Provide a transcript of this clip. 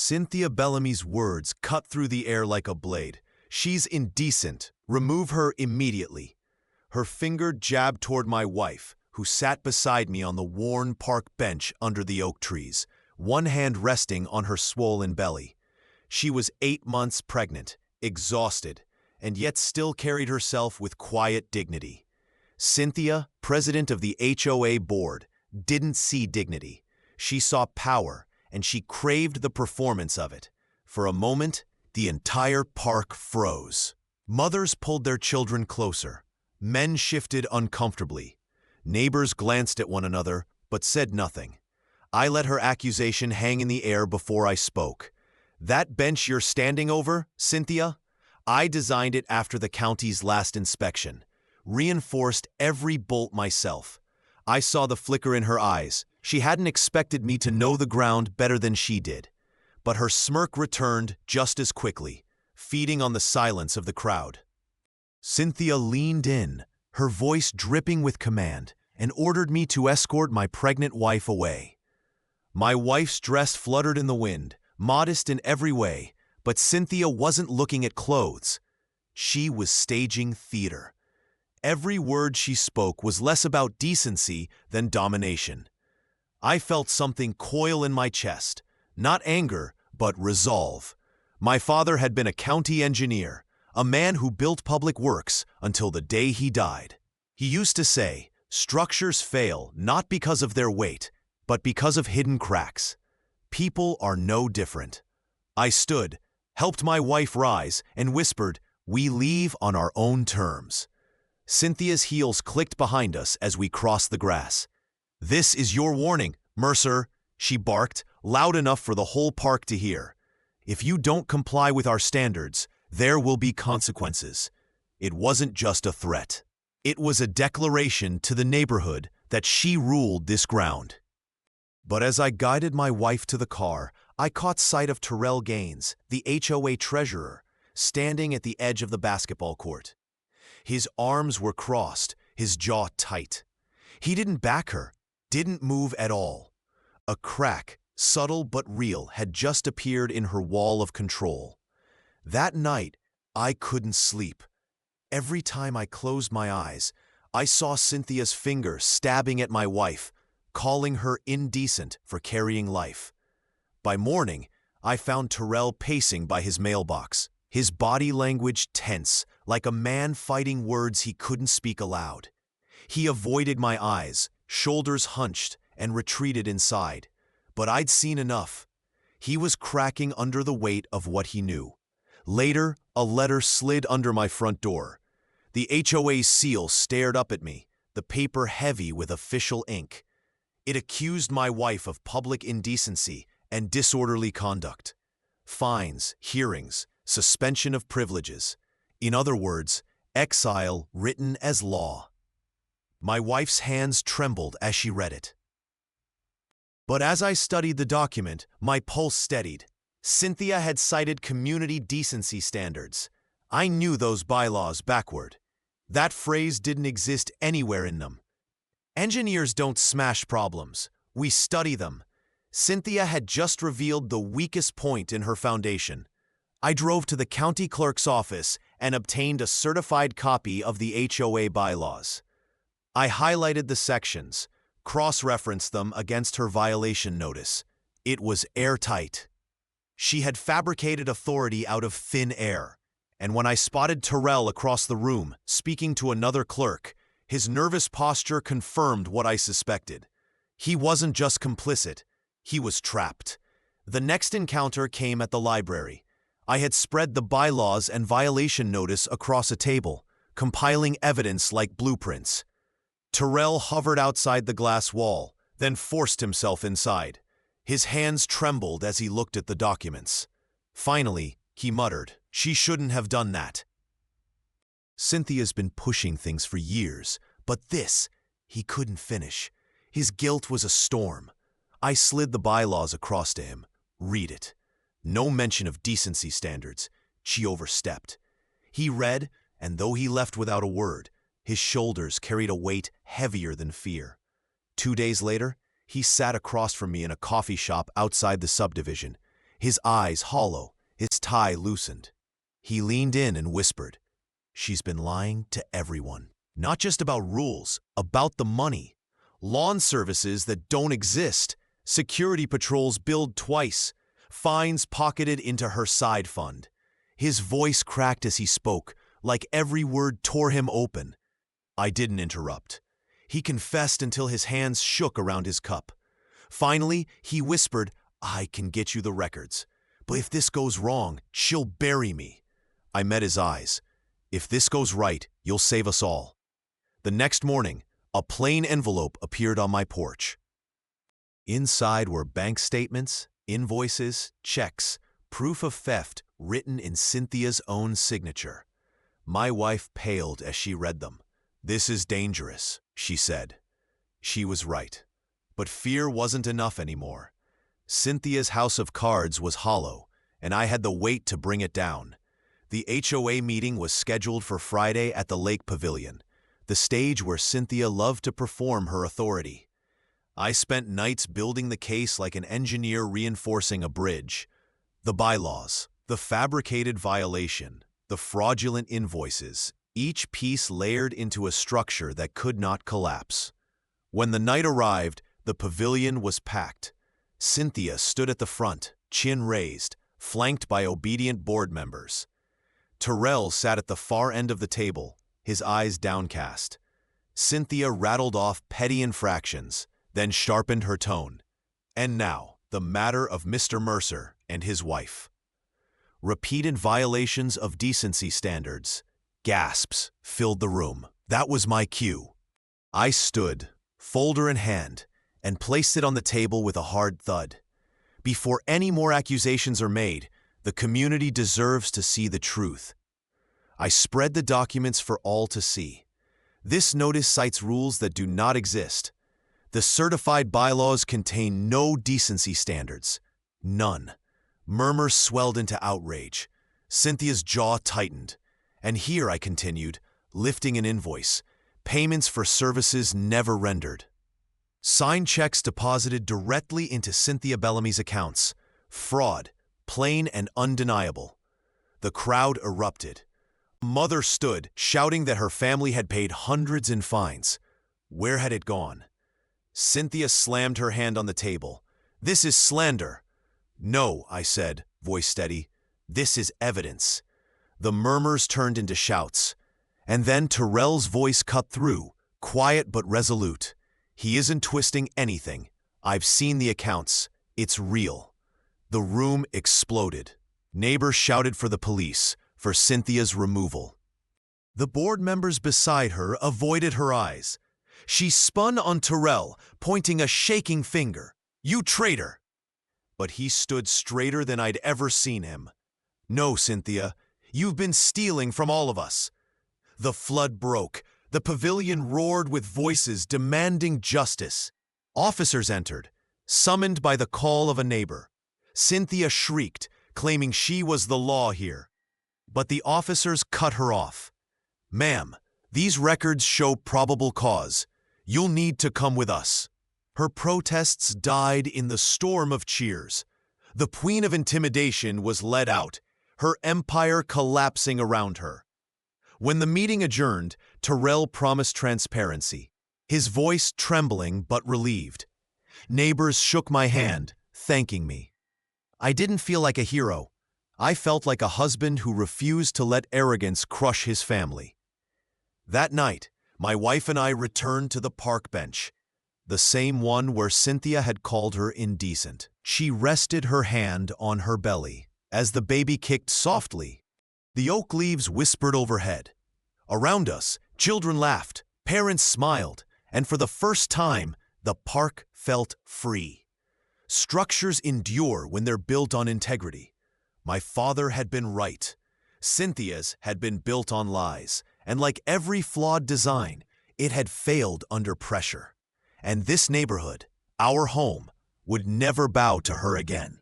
Cynthia Bellamy's words cut through the air like a blade. "She's indecent. Remove her immediately." Her finger jabbed toward my wife, who sat beside me on the worn park bench under the oak trees, one hand resting on her swollen belly. She was 8 months pregnant, exhausted, and yet still carried herself with quiet dignity. Cynthia, president of the HOA board, didn't see dignity. She saw power, and she craved the performance of it. For a moment, the entire park froze. Mothers pulled their children closer. Men shifted uncomfortably. Neighbors glanced at one another, but said nothing. I let her accusation hang in the air before I spoke. "That bench you're standing over, Cynthia? I designed it after the county's last inspection. Reinforced every bolt myself." I saw the flicker in her eyes. She hadn't expected me to know the ground better than she did. But her smirk returned just as quickly, feeding on the silence of the crowd. Cynthia leaned in, her voice dripping with command, and ordered me to escort my pregnant wife away. My wife's dress fluttered in the wind, modest in every way, but Cynthia wasn't looking at clothes. She was staging theater. Every word she spoke was less about decency than domination. I felt something coil in my chest, not anger, but resolve. My father had been a county engineer, a man who built public works until the day he died. He used to say, "Structures fail not because of their weight, but because of hidden cracks." People are no different. I stood, helped my wife rise, and whispered, "We leave on our own terms." Cynthia's heels clicked behind us as we crossed the grass. "This is your warning, Mercer," she barked, loud enough for the whole park to hear. "If you don't comply with our standards, there will be consequences." It wasn't just a threat. It was a declaration to the neighborhood that she ruled this ground. But as I guided my wife to the car, I caught sight of Terrell Gaines, the HOA treasurer, standing at the edge of the basketball court. His arms were crossed, his jaw tight. He didn't back her, didn't move at all. A crack, subtle but real, had just appeared in her wall of control. That night, I couldn't sleep. Every time I closed my eyes, I saw Cynthia's finger stabbing at my wife, calling her indecent for carrying life. By morning, I found Terrell pacing by his mailbox, his body language tense, like a man fighting words he couldn't speak aloud. He avoided my eyes, shoulders hunched, and retreated inside. But I'd seen enough. He was cracking under the weight of what he knew. Later, a letter slid under my front door. The HOA's seal stared up at me, the paper heavy with official ink. It accused my wife of public indecency and disorderly conduct. Fines, hearings, suspension of privileges. In other words, exile written as law. My wife's hands trembled as she read it. But as I studied the document, my pulse steadied. Cynthia had cited community decency standards. I knew those bylaws backward. That phrase didn't exist anywhere in them. Engineers don't smash problems. We study them. Cynthia had just revealed the weakest point in her foundation. I drove to the county clerk's office and obtained a certified copy of the HOA bylaws. I highlighted the sections, cross-referenced them against her violation notice. It was airtight. She had fabricated authority out of thin air. And when I spotted Terrell across the room, speaking to another clerk, his nervous posture confirmed what I suspected. He wasn't just complicit, he was trapped. The next encounter came at the library. I had spread the bylaws and violation notice across a table, compiling evidence like blueprints. Terrell hovered outside the glass wall, then forced himself inside. His hands trembled as he looked at the documents. Finally, he muttered, "She shouldn't have done that." Cynthia's been pushing things for years, but this, he couldn't finish. His guilt was a storm. I slid the bylaws across to him. "Read it." No mention of decency standards. She overstepped. He read, and though he left without a word, his shoulders carried a weight heavier than fear. 2 days later, he sat across from me in a coffee shop outside the subdivision. his eyes hollow, his tie loosened. He leaned in and whispered, "She's been lying to everyone. Not just about rules, about the money. Lawn services that don't exist, security patrols billed twice, fines pocketed into her side fund." His voice cracked as he spoke, like every word tore him open. I didn't interrupt. He confessed until his hands shook around his cup. Finally, he whispered, "I can get you the records. But if this goes wrong, she'll bury me." I met his eyes. "If this goes right, you'll save us all." The next morning, a plain envelope appeared on my porch. Inside were bank statements, invoices, checks, proof of theft written in Cynthia's own signature. My wife paled as she read them. "This is dangerous," she said. She was right. But fear wasn't enough anymore. Cynthia's house of cards was hollow, and I had the weight to bring it down. The HOA meeting was scheduled for Friday at the Lake Pavilion, the stage where Cynthia loved to perform her authority. I spent nights building the case like an engineer reinforcing a bridge. The bylaws, the fabricated violation, the fraudulent invoices, each piece layered into a structure that could not collapse. When the night arrived, the pavilion was packed. Cynthia stood at the front, chin raised, flanked by obedient board members. Terrell sat at the far end of the table, his eyes downcast. Cynthia rattled off petty infractions, then sharpened her tone. And now, the matter of Mr. Mercer and his wife. Repeated violations of decency standards. Gasps filled the room. That was my cue. I stood, folder in hand, and placed it on the table with a hard thud. Before any more accusations are made, the community deserves to see the truth. I spread the documents for all to see. This notice cites rules that do not exist. The certified bylaws contain no decency standards. None. Murmurs swelled into outrage. Cynthia's jaw tightened. "And here," I continued, lifting an invoice, "payments for services never rendered. Signed checks deposited directly into Cynthia Bellamy's accounts. Fraud, plain and undeniable." The crowd erupted. A mother stood, shouting that her family had paid hundreds in fines. Where had it gone? Cynthia slammed her hand on the table. "This is slander." "No," I said, voice steady. "This is evidence." The murmurs turned into shouts. And then Terrell's voice cut through, quiet but resolute. "He isn't twisting anything. I've seen the accounts. It's real." The room exploded. Neighbors shouted for the police, for Cynthia's removal. The board members beside her avoided her eyes. She spun on Terrell, pointing a shaking finger. "You traitor!" But he stood straighter than I'd ever seen him. "No, Cynthia, you've been stealing from all of us." The flood broke. The pavilion roared with voices demanding justice. Officers entered, summoned by the call of a neighbor. Cynthia shrieked, claiming she was the law here. But the officers cut her off. "Ma'am, these records show probable cause. You'll need to come with us." Her protests died in the storm of cheers. The queen of intimidation was led out, her empire collapsing around her. When the meeting adjourned, Terrell promised transparency, his voice trembling but relieved. Neighbors shook my hand, thanking me. I didn't feel like a hero. I felt like a husband who refused to let arrogance crush his family. That night, my wife and I returned to the park bench, the same one where Cynthia had called her indecent. She rested her hand on her belly as the baby kicked softly. The oak leaves whispered overhead. Around us, children laughed, parents smiled, and for the first time, the park felt free. Structures endure when they're built on integrity. My father had been right. Cynthia's had been built on lies, and like every flawed design, it had failed under pressure. And this neighborhood, our home, would never bow to her again.